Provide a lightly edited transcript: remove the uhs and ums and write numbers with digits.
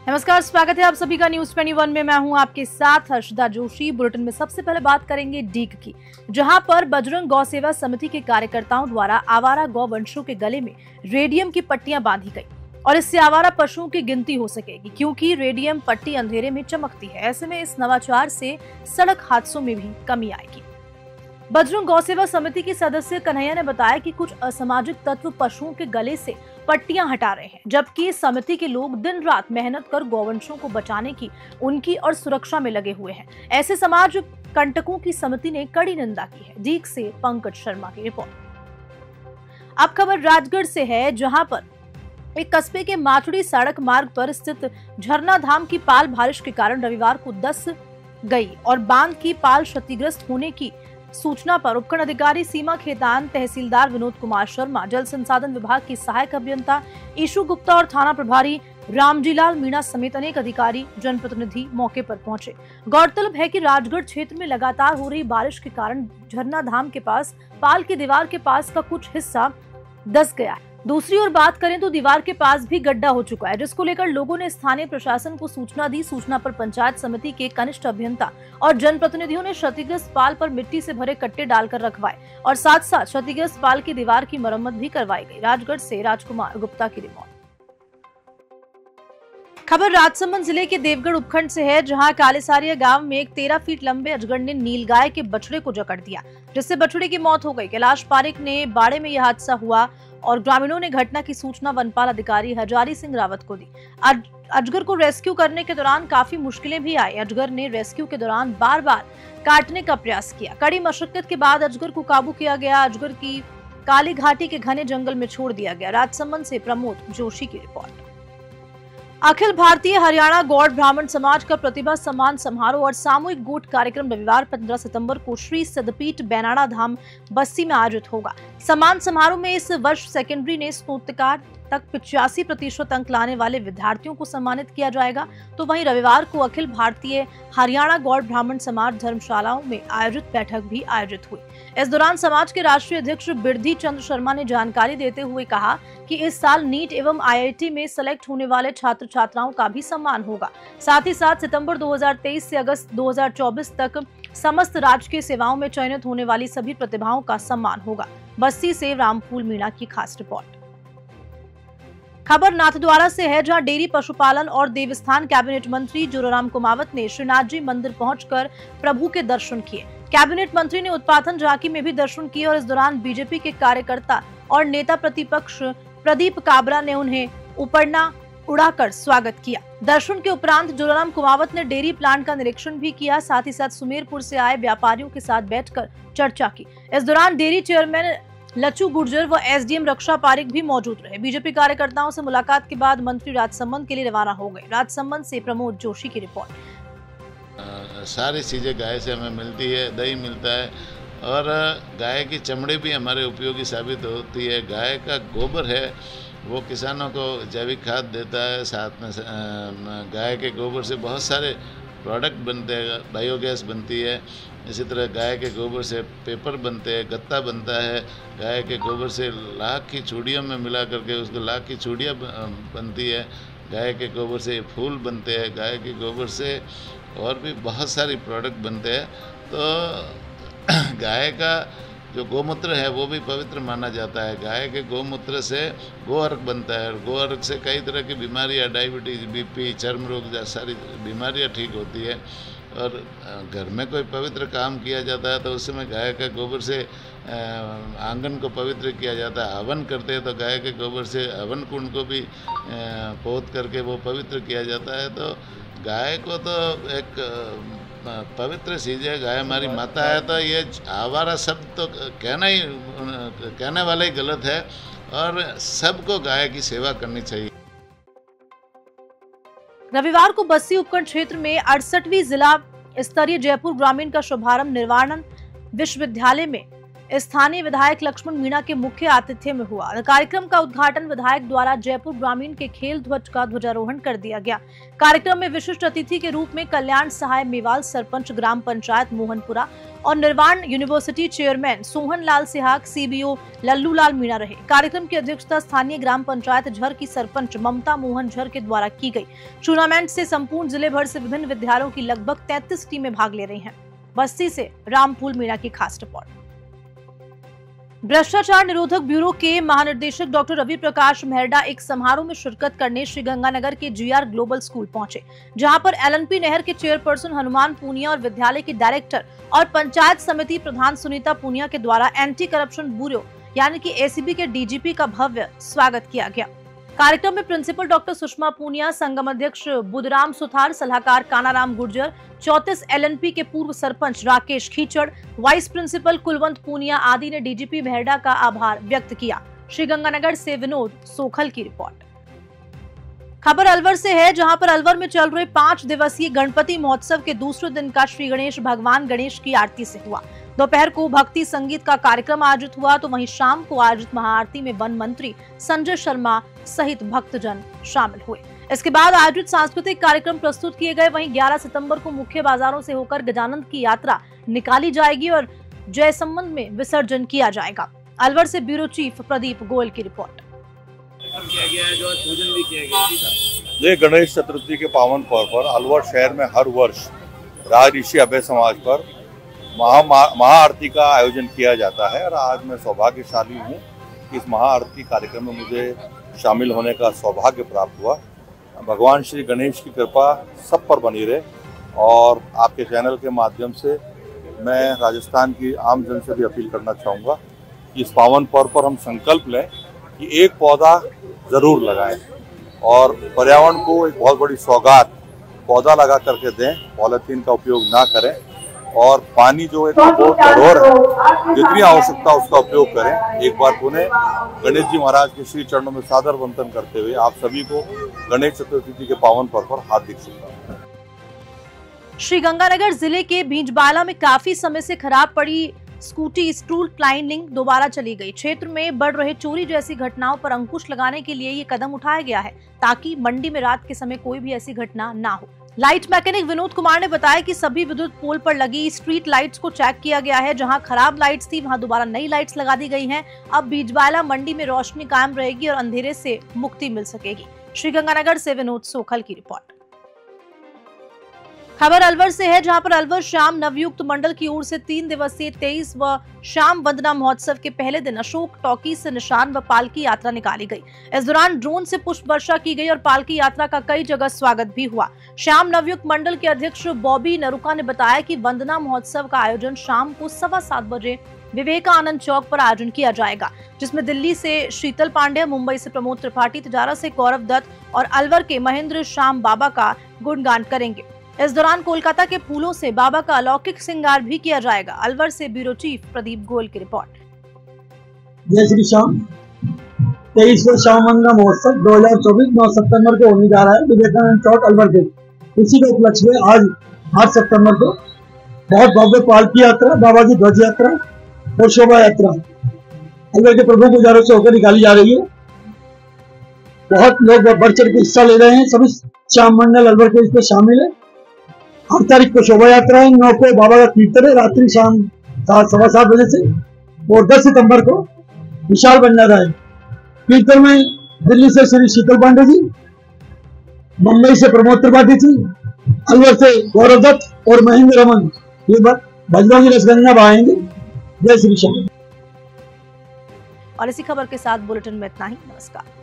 नमस्कार, स्वागत है आप सभी का न्यूज 21 में। मैं हूं आपके साथ हर्षदा जोशी। बुलेटिन में सबसे पहले बात करेंगे डीग की, जहां पर बजरंग गौ सेवा समिति के कार्यकर्ताओं द्वारा आवारा गौ वंशों के गले में रेडियम की पट्टियां बांधी गई और इससे आवारा पशुओं की गिनती हो सकेगी, क्योंकि रेडियम पट्टी अंधेरे में चमकती है। ऐसे में इस नवाचार से सड़क हादसों में भी कमी आएगी। बजरंग गौ सेवा समिति की सदस्य कन्हैया ने बताया कि कुछ असामाजिक तत्व पशुओं के गले से पट्टियां हटा रहे हैं, जबकि समिति के लोग दिन रात मेहनत कर गौवंशों को बचाने की, उनकी और सुरक्षा में लगे हुए हैं। ऐसे समाज कंटकों की समिति ने कड़ी निंदा की है। डीग से पंकज शर्मा की रिपोर्ट। अब खबर राजगढ़ से है, जहां पर एक कस्बे के माचड़ी सड़क मार्ग पर स्थित झरना धाम की पाल बारिश के कारण रविवार को धंस गई और बांध की पाल क्षतिग्रस्त होने की सूचना पर उपखंड अधिकारी सीमा खेतान, तहसीलदार विनोद कुमार शर्मा, जल संसाधन विभाग की सहायक अभियंता ईशु गुप्ता और थाना प्रभारी रामजीलाल मीणा समेत अनेक अधिकारी जनप्रतिनिधि मौके पर पहुंचे। गौरतलब है कि राजगढ़ क्षेत्र में लगातार हो रही बारिश के कारण झरना धाम के पास पाल की दीवार के पास का कुछ हिस्सा धंस गया है। दूसरी ओर बात करें तो दीवार के पास भी गड्ढा हो चुका है, जिसको लेकर लोगों ने स्थानीय प्रशासन को सूचना दी। सूचना पर पंचायत समिति के कनिष्ठ अभियंता और जनप्रतिनिधियों ने क्षतिग्रस्त पाल पर मिट्टी से भरे कट्टे डालकर रखवाए और साथ साथ क्षतिग्रस्त पाल की दीवार की मरम्मत भी करवाई गई। राजगढ़ से राजकुमार गुप्ता की रिपोर्ट। खबर राजसमंद जिले के देवगढ़ उपखंड से है, जहां कालेसारिया गांव में एक 13 फीट लंबे अजगर ने नीलगाय के बछड़े को जकड़ दिया, जिससे बछड़े की मौत हो गई। कैलाश पारिक ने बाड़े में यह हादसा हुआ और ग्रामीणों ने घटना की सूचना वनपाल अधिकारी हजारी सिंह रावत को दी। अजगर को रेस्क्यू करने के दौरान काफी मुश्किलें भी आई। अजगर ने रेस्क्यू के दौरान बार बार काटने का प्रयास किया। कड़ी मशक्कत के बाद अजगर को काबू किया गया। अजगर की काली घाटी के घने जंगल में छोड़ दिया गया। राजसमंद से प्रमोद जोशी की रिपोर्ट। अखिल भारतीय हरियाणा गौड़ ब्राह्मण समाज का प्रतिभा सम्मान समारोह और सामूहिक गोट कार्यक्रम रविवार 15 सितंबर को श्री सिद्धपीठ बैनाड़ा धाम बस्सी में आयोजित होगा। सम्मान समारोह में इस वर्ष सेकेंडरी ने स्नातक तक 85% अंक लाने वाले विद्यार्थियों को सम्मानित किया जाएगा। तो वहीं रविवार को अखिल भारतीय हरियाणा गौड़ ब्राह्मण समाज धर्मशालाओं में आयोजित बैठक भी आयोजित हुई। इस दौरान समाज के राष्ट्रीय अध्यक्ष बिरधी चंद्र शर्मा ने जानकारी देते हुए कहा कि इस साल नीट एवं IIT में सेलेक्ट होने वाले छात्र छात्राओं का भी सम्मान होगा। साथ ही साथ सितंबर 2023 से अगस्त 2024 तक समस्त राजकीय सेवाओं में चयनित होने वाली सभी प्रतिभाओं का सम्मान होगा। बस्सी से रामफूल मीणा की खास रिपोर्ट। खबर नाथद्वारा से है, जहां डेयरी पशुपालन और देवस्थान कैबिनेट मंत्री जोराराम कुमावत ने श्रीनाथ जी मंदिर पहुंचकर प्रभु के दर्शन किए। कैबिनेट मंत्री ने उत्पादन झांकी में भी दर्शन किए और इस दौरान बीजेपी के कार्यकर्ता और नेता प्रतिपक्ष प्रदीप काबरा ने उन्हें उपरना उड़ाकर स्वागत किया। दर्शन के उपरांत जोराराम कुमावत ने डेयरी प्लांट का निरीक्षण भी किया। साथ ही साथ सुमेरपुर से आए व्यापारियों के साथ बैठकर चर्चा की। इस दौरान डेयरी चेयरमैन लच्चू गुर्जर व SDM रक्षा पारिक भी मौजूद रहे। बीजेपी कार्यकर्ताओं से मुलाकात के बाद मंत्री राजसमंद के लिए रवाना हो गए। राजसमंद से प्रमोद जोशी की रिपोर्ट। सारी चीज़ें गाय से हमें मिलती है, दही मिलता है और गाय की चमड़ी भी हमारे उपयोगी साबित होती है। गाय का गोबर है वो किसानों को जैविक खाद देता है। साथ में गाय के गोबर से बहुत सारे प्रोडक्ट बनते हैं, बायोगैस बनती है। इसी तरह गाय के गोबर से पेपर बनते हैं, गत्ता बनता है। गाय के गोबर से लाख की चूड़ियों में मिला करके उसको लाख की चूड़ियाँ बनती है। गाय के गोबर से फूल बनते हैं। गाय के गोबर से और भी बहुत सारी प्रोडक्ट बनते हैं। तो गाय का जो गोमूत्र है वो भी पवित्र माना जाता है। गाय के गोमूत्र से गोअर्क बनता है और गोअर्क से कई तरह की बीमारियां, डायबिटीज, BP, चर्म रोग जैसी सारी बीमारियां ठीक होती है। और घर में कोई पवित्र काम किया जाता है तो उस समय गाय के गोबर से आंगन को पवित्र किया जाता है। हवन करते हैं तो गाय के गोबर से हवन कुंड को भी पोत करके वो पवित्र किया जाता है। तो गाय को तो एक पवित्र चीज़ है। गाय हमारी माता है। तो ये आवारा शब्द तो कहने वाला ही गलत है और सबको गाय की सेवा करनी चाहिए। रविवार को बस्सी उपखंड क्षेत्र में 68वीं जिला स्तरीय जयपुर ग्रामीण का शुभारंभ निर्वाणन विश्वविद्यालय में स्थानीय विधायक लक्ष्मण मीणा के मुख्य आतिथ्य में हुआ। कार्यक्रम का उद्घाटन विधायक द्वारा जयपुर ग्रामीण के खेल ध्वज का ध्वजारोहण कर दिया गया। कार्यक्रम में विशिष्ट अतिथि के रूप में कल्याण सहाय मेवाल सरपंच ग्राम पंचायत मोहनपुरा और निर्वाण university chairman Sohan Lal Sihag, CBO Lallu Lal Meena रहे। कार्यक्रम की अध्यक्षता स्थानीय ग्राम पंचायत झर की सरपंच ममता मोहन झर के द्वारा की गई। टूर्नामेंट से संपूर्ण जिले भर से विभिन्न विद्यालयों की लगभग 33 टीमें भाग ले रही हैं। बस्ती से रामफूल मीणा की खास रिपोर्ट। भ्रष्टाचार निरोधक ब्यूरो के महानिदेशक डॉक्टर रवि प्रकाश मेहरडा एक समारोह में शिरकत करने श्रीगंगानगर के जीआर ग्लोबल स्कूल पहुंचे, जहां पर एलएनपी नहर के चेयरपर्सन हनुमान पूनिया और विद्यालय के डायरेक्टर और पंचायत समिति प्रधान सुनीता पूनिया के द्वारा एंटी करप्शन ब्यूरो यानी कि एसीबी के डीजीपी का भव्य स्वागत किया गया। कार्यक्रम में प्रिंसिपल डॉक्टर सुषमा पूनिया, संगम अध्यक्ष बुधराम सुथार, सलाहकार कानाराम गुर्जर, 34 एलएनपी के पूर्व सरपंच राकेश खीचड़, वाइस प्रिंसिपल कुलवंत पूनिया आदि ने डीजीपी मेहरडा का आभार व्यक्त किया। श्रीगंगानगर से विनोद सोखल की रिपोर्ट। खबर अलवर से है, जहां पर अलवर में चल रहे 5 दिवसीय गणपति महोत्सव के दूसरे दिन का श्री गणेश भगवान गणेश की आरती से हुआ। दोपहर को भक्ति संगीत का कार्यक्रम आयोजित हुआ, तो वहीं शाम को आयोजित महाआरती में वन मंत्री संजय शर्मा सहित भक्तजन शामिल हुए। इसके बाद आयोजित सांस्कृतिक कार्यक्रम प्रस्तुत किए गए। वहीं 11 सितंबर को मुख्य बाजारों से होकर गजानंद की यात्रा निकाली जाएगी और जयसंबंध में विसर्जन किया जाएगा। अलवर से ब्यूरो चीफ प्रदीप गोयल की रिपोर्ट। ये गणेश चतुर्थी के पावन पर्व पर अलवर शहर में हर वर्ष राजऋषि अभय समाज पर महाआरती का आयोजन किया जाता है और आज मैं सौभाग्यशाली हूँ कि इस महाआरती कार्यक्रम में मुझे शामिल होने का सौभाग्य प्राप्त हुआ। भगवान श्री गणेश की कृपा सब पर बनी रहे और आपके चैनल के माध्यम से मैं राजस्थान की आम जन से भी अपील करना चाहूँगा कि इस पावन पर्व पर हम संकल्प लें कि एक पौधा ज़रूर लगाएं और पर्यावरण को एक बहुत बड़ी सौगात पौधा लगा करके दें, पॉलीथीन का उपयोग ना करें और पानी जो एक बहुत धरोहर है, जितनी आवश्यकता उसका उपयोग करें। एक बार पुनः गणेश जी महाराज के श्री चरणों में सादर वंदन करते हुए आप सभी को गणेश चतुर्थी के पावन पर्व पर हार्दिक शुभकामनाएं। श्रीगंगानगर जिले के भींजबाला में काफी समय से खराब पड़ी स्कूटी स्ट्रीट लाइनिंग दोबारा चली गई। क्षेत्र में बढ़ रहे चोरी जैसी घटनाओं पर अंकुश लगाने के लिए ये कदम उठाया गया है ताकि मंडी में रात के समय कोई भी ऐसी घटना ना हो। लाइट मैकेनिक विनोद कुमार ने बताया कि सभी विद्युत पोल पर लगी स्ट्रीट लाइट्स को चेक किया गया है। जहां खराब लाइट्स थी वहां दोबारा नई लाइट्स लगा दी गई हैं। अब भींजबाला मंडी में रोशनी कायम रहेगी और अंधेरे से मुक्ति मिल सकेगी। श्रीगंगानगर से विनोद सोखल की रिपोर्ट। खबर अलवर से है, जहां पर अलवर श्याम नवयुक्त मंडल की ओर से 3 दिवसीय 23 व श्याम वंदना महोत्सव के पहले दिन अशोक टॉकी से निशान व पालकी यात्रा निकाली गई। इस दौरान ड्रोन से पुष्प वर्षा की गई और पालकी यात्रा का कई जगह स्वागत भी हुआ। श्याम नवयुक्त मंडल के अध्यक्ष बॉबी नरुका ने बताया कि वंदना महोत्सव का आयोजन शाम को 7:15 बजे विवेकानंद चौक पर आयोजन किया जाएगा, जिसमें दिल्ली से शीतल पांडे, मुंबई से प्रमोद त्रिपाठी, तिजारा से गौरव दत्त और अलवर के महेंद्र श्याम बाबा का गुणगान करेंगे। इस दौरान कोलकाता के फूलों से बाबा का अलौकिक श्रृंगार भी किया जाएगा। अलवर से ब्यूरो चीफ प्रदीप गोयल की रिपोर्ट। जय श्री श्याम। 23वां श्याम वंदना महोत्सव 2024 9 सितंबर को होने जा रहा है विवेकानंद चौक अलवर के। इसी के उपलक्ष्य में आज 8 सितंबर को बहुत भव्य पालकी यात्रा, बाबा की ध्वज यात्रा और शोभा यात्रा अलवर के प्रमुख गुजारों से होकर निकाली जा रही है। बहुत लोग बढ़ चढ़ के हिस्सा ले रहे हैं। सभी श्याम मंडल अलवर के इसमें शामिल है। 8 तारीख को शोभा यात्रा है, 9 को बाबा का कीर्तन है रात्रि शाम 7:15 बजे से और 10 सितंबर को विशाल भंडारा है। कीर्तन में दिल्ली से श्री शीतल पांडे जी, मुंबई से प्रमोद त्रिपाठी जी, अलवर से गौरव दत्त और महेंद्र रमन ये भजनों की रसगंगा बहाएंगे। जय श्री श्याम। और इसी खबर के साथ बुलेटिन में इतना ही। नमस्कार।